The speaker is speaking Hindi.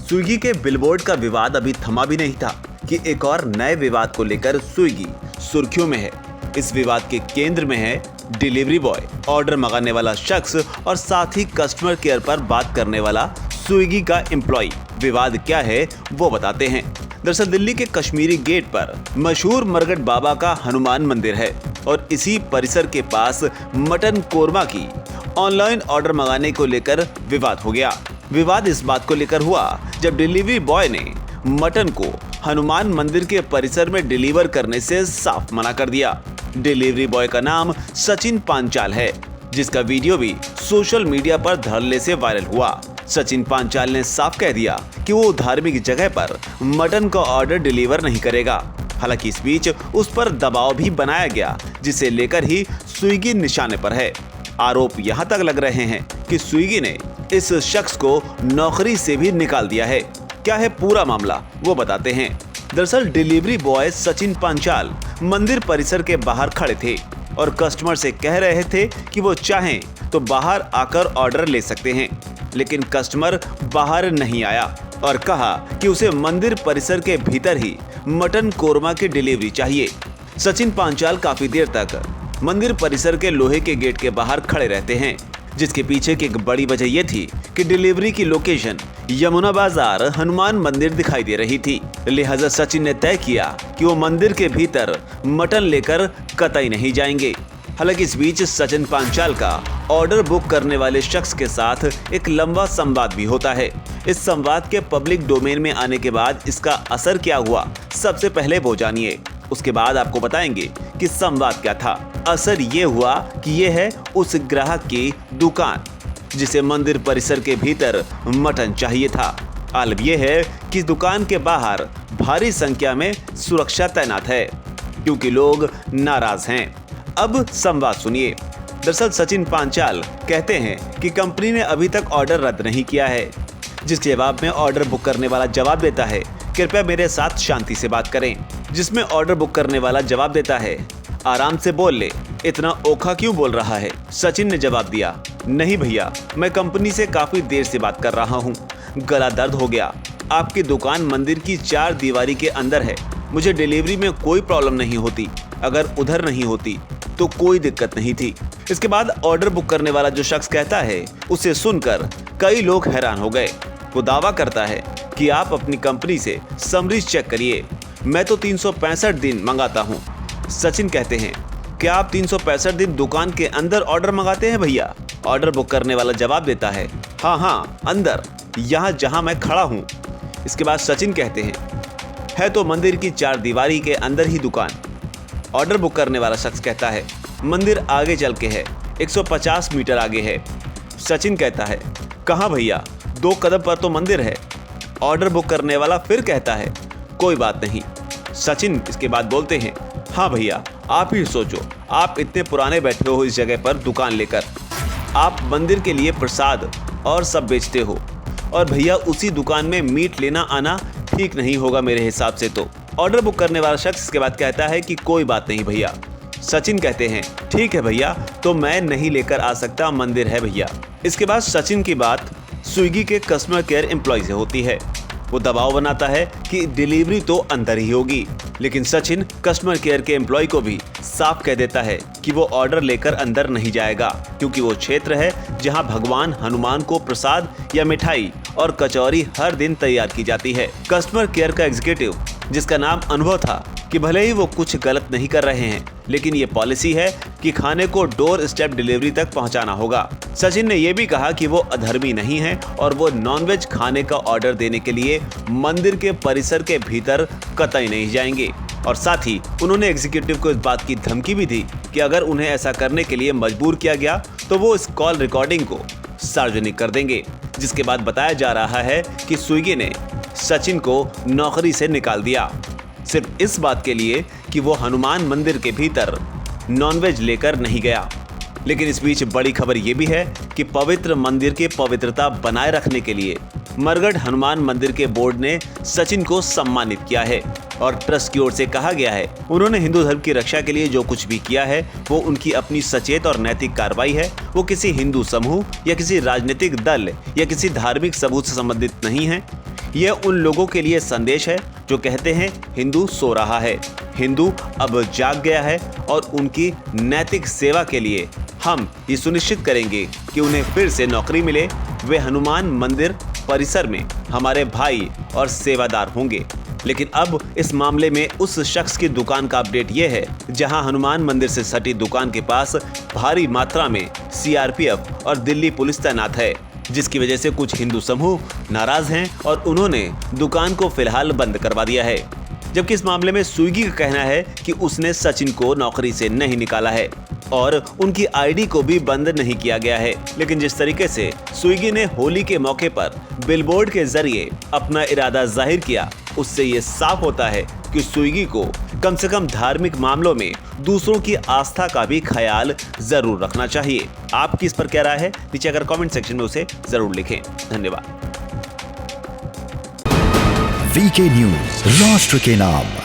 स्विगी के बिलबोर्ड का विवाद अभी थमा भी नहीं था कि एक और नए विवाद को लेकर स्विगी सुर्खियों में है। इस विवाद के केंद्र में है डिलीवरी बॉय, ऑर्डर मंगाने वाला शख्स और साथ ही कस्टमर केयर पर बात करने वाला स्विगी का एम्प्लॉय। विवाद क्या है वो बताते हैं। दरअसल दिल्ली के कश्मीरी गेट पर मशहूर मरगट बाबा का हनुमान मंदिर है और इसी परिसर के पास मटन कोरमा की ऑनलाइन ऑर्डर मंगाने को लेकर विवाद हो गया। विवाद इस बात को लेकर हुआ जब डिलीवरी बॉय ने मटन को हनुमान मंदिर के परिसर में डिलीवर करने से साफ मना कर दिया। डिलीवरी बॉय का नाम सचिन पांचाल है, जिसका वीडियो भी सोशल मीडिया पर धड़ल्ले से वायरल हुआ। सचिन पांचाल ने साफ कह दिया कि वो धार्मिक जगह पर मटन का ऑर्डर डिलीवर नहीं करेगा। हालांकि इस बीच उस पर दबाव भी बनाया गया, जिसे लेकर ही स्विगी निशाने पर है। आरोप यहाँ तक लग रहे हैं कि स्विगी ने इस शख्स को नौकरी से भी निकाल दिया है। क्या है पूरा मामला वो बताते हैं। दरअसल डिलीवरी बॉय सचिन पांचाल मंदिर परिसर के बाहर खड़े थे और कस्टमर से कह रहे थे कि वो चाहें तो बाहर आकर ऑर्डर ले सकते हैं, लेकिन कस्टमर बाहर नहीं आया और कहा कि उसे मंदिर परिसर के भीतर ही मटन कोरमा की डिलीवरी चाहिए। सचिन पांचाल काफी देर तक मंदिर परिसर के लोहे के गेट के बाहर खड़े रहते हैं, जिसके पीछे की एक बड़ी वजह यह थी कि डिलीवरी की लोकेशन यमुना बाजार हनुमान मंदिर दिखाई दे रही थी। लिहाजा सचिन ने तय किया कि वो मंदिर के भीतर मटन लेकर कतई नहीं जाएंगे। हालांकि इस बीच सचिन पांचाल का ऑर्डर बुक करने वाले शख्स के साथ एक लंबा संवाद भी होता है। इस संवाद के पब्लिक डोमेन में आने के बाद इसका असर क्या हुआ, सबसे पहले वो जानिए। उसके बाद आपको बताएंगे कि संवाद क्या था। असर ये हुआ कि ये है उस ग्राहक की दुकान जिसे मंदिर परिसर के भीतर मटन चाहिए था। आलम यह है कि दुकान के बाहर भारी संख्या में सुरक्षा तैनात है क्योंकि लोग नाराज हैं। अब संवाद सुनिए। दरअसल सचिन पांचाल कहते हैं कि कंपनी ने अभी तक ऑर्डर रद्द नहीं किया है, जिसके जवाब में ऑर्डर बुक करने वाला जवाब देता है, कृपया मेरे साथ शांति से बात करें। जिसमें ऑर्डर बुक करने वाला जवाब देता है, आराम से बोल ले, इतना ओखा क्यों बोल रहा है। सचिन ने जवाब दिया, नहीं भैया, मैं कंपनी से काफी देर से बात कर रहा हूँ, गला दर्द हो गया। आपकी दुकान मंदिर की 4 दीवारी के अंदर है, मुझे डिलीवरी में कोई प्रॉब्लम नहीं होती, अगर उधर नहीं होती तो कोई दिक्कत नहीं थी। इसके बाद ऑर्डर बुक करने वाला जो शख्स कहता है, उसे सुनकर कई लोग हैरान हो गए। वो दावा करता है कि आप अपनी कंपनी से समरीज चेक करिए, मैं तो 365 दिन मंगाता हूँ। सचिन कहते हैं, क्या आप 365 दिन दुकान के अंदर ऑर्डर मंगाते हैं भैया? ऑर्डर बुक करने वाला जवाब देता है, हाँ अंदर, यहाँ जहाँ मैं खड़ा हूँ। इसके बाद सचिन कहते हैं, है तो मंदिर की 4 दीवारी के अंदर ही दुकान। ऑर्डर बुक करने वाला शख्स कहता है, मंदिर आगे चल के है, 150 मीटर आगे है। सचिन कहता है, कहाँ भैया, 2 कदम पर तो मंदिर है। ऑर्डर बुक करने वाला फिर कहता है, कोई बात नहीं। सचिन इसके बाद बोलते हैं, हाँ भैया, आप ही सोचो, आप इतने पुराने बैठे हो इस जगह पर दुकान लेकर, आप मंदिर के लिए प्रसाद और सब बेचते हो, और भैया उसी दुकान में मीट लेना आना ठीक नहीं होगा मेरे हिसाब से। तो ऑर्डर बुक करने वाला शख्स इसके बाद कहता है कि कोई बात नहीं भैया। सचिन कहते हैं, ठीक है भैया, तो मैं नहीं लेकर आ सकता, मंदिर है भैया। इसके बाद सचिन की बात स्विगी के कस्टमर केयर एम्प्लॉय से होती है। वो दबाव बनाता है कि डिलीवरी तो अंदर ही होगी, लेकिन सचिन कस्टमर केयर के एम्प्लॉय को भी साफ कह देता है कि वो ऑर्डर लेकर अंदर नहीं जाएगा, क्योंकि वो क्षेत्र है जहां भगवान हनुमान को प्रसाद या मिठाई और कचौरी हर दिन तैयार की जाती है। कस्टमर केयर का एग्जीक्यूटिव, जिसका नाम अनुभव था, कि भले ही वो कुछ गलत नहीं कर रहे हैं, लेकिन ये पॉलिसी है कि खाने को डोर स्टेप डिलीवरी तक पहुंचाना होगा। सचिन ने यह भी कहा कि वो अधर्मी नहीं है और वो नॉनवेज खाने का ऑर्डर देने के लिए मंदिर के परिसर के भीतर कतई नहीं जाएंगे। और साथ ही उन्होंने एग्जीक्यूटिव को इस बात की धमकी भी दी कि अगर उन्हें ऐसा करने के लिए मजबूर किया गया तो वो इस कॉल रिकॉर्डिंग को सार्वजनिक कर देंगे। जिसके बाद बताया जा रहा है कि स्विगी ने सचिन को नौकरी से निकाल दिया, सिर्फ इस बात के लिए कि वो हनुमान मंदिर के भीतर नॉनवेज लेकर नहीं गया। लेकिन इस बीच बड़ी खबर ये भी है कि पवित्र मंदिर की पवित्रता बनाए रखने के लिए मरगट हनुमान मंदिर के बोर्ड ने सचिन को सम्मानित किया है और ट्रस्ट की ओर से कहा गया है, उन्होंने हिंदू धर्म की रक्षा के लिए जो कुछ भी किया है वो उनकी अपनी सचेत और नैतिक कार्रवाई है। वो किसी हिंदू समूह या किसी राजनीतिक दल या किसी धार्मिक सबूत से संबंधित नहीं है। यह उन लोगों के लिए संदेश है जो कहते हैं हिंदू सो रहा है। हिंदू अब जाग गया है और उनकी नैतिक सेवा के लिए हम ये सुनिश्चित करेंगे कि उन्हें फिर से नौकरी मिले। वे हनुमान मंदिर परिसर में हमारे भाई और सेवादार होंगे। लेकिन अब इस मामले में उस शख्स की दुकान का अपडेट यह है जहां हनुमान मंदिर से सटी दुकान के पास भारी मात्रा में सीआरपीएफ और दिल्ली पुलिस तैनात है, जिसकी वजह से कुछ हिंदू समूह नाराज हैं और उन्होंने दुकान को फिलहाल बंद करवा दिया है। जबकि इस मामले में स्विगी का कहना है कि उसने सचिन को नौकरी से नहीं निकाला है और उनकी आईडी को भी बंद नहीं किया गया है। लेकिन जिस तरीके से स्विगी ने होली के मौके पर बिलबोर्ड के जरिए अपना इरादा जाहिर किया, उससे ये साफ होता है कि स्विगी को कम से कम धार्मिक मामलों में दूसरों की आस्था का भी ख्याल जरूर रखना चाहिए। आपकी इस पर क्या राय है? नीचे अगर कमेंट सेक्शन में उसे जरूर लिखें। धन्यवाद। वीके न्यूज, राष्ट्र के नाम।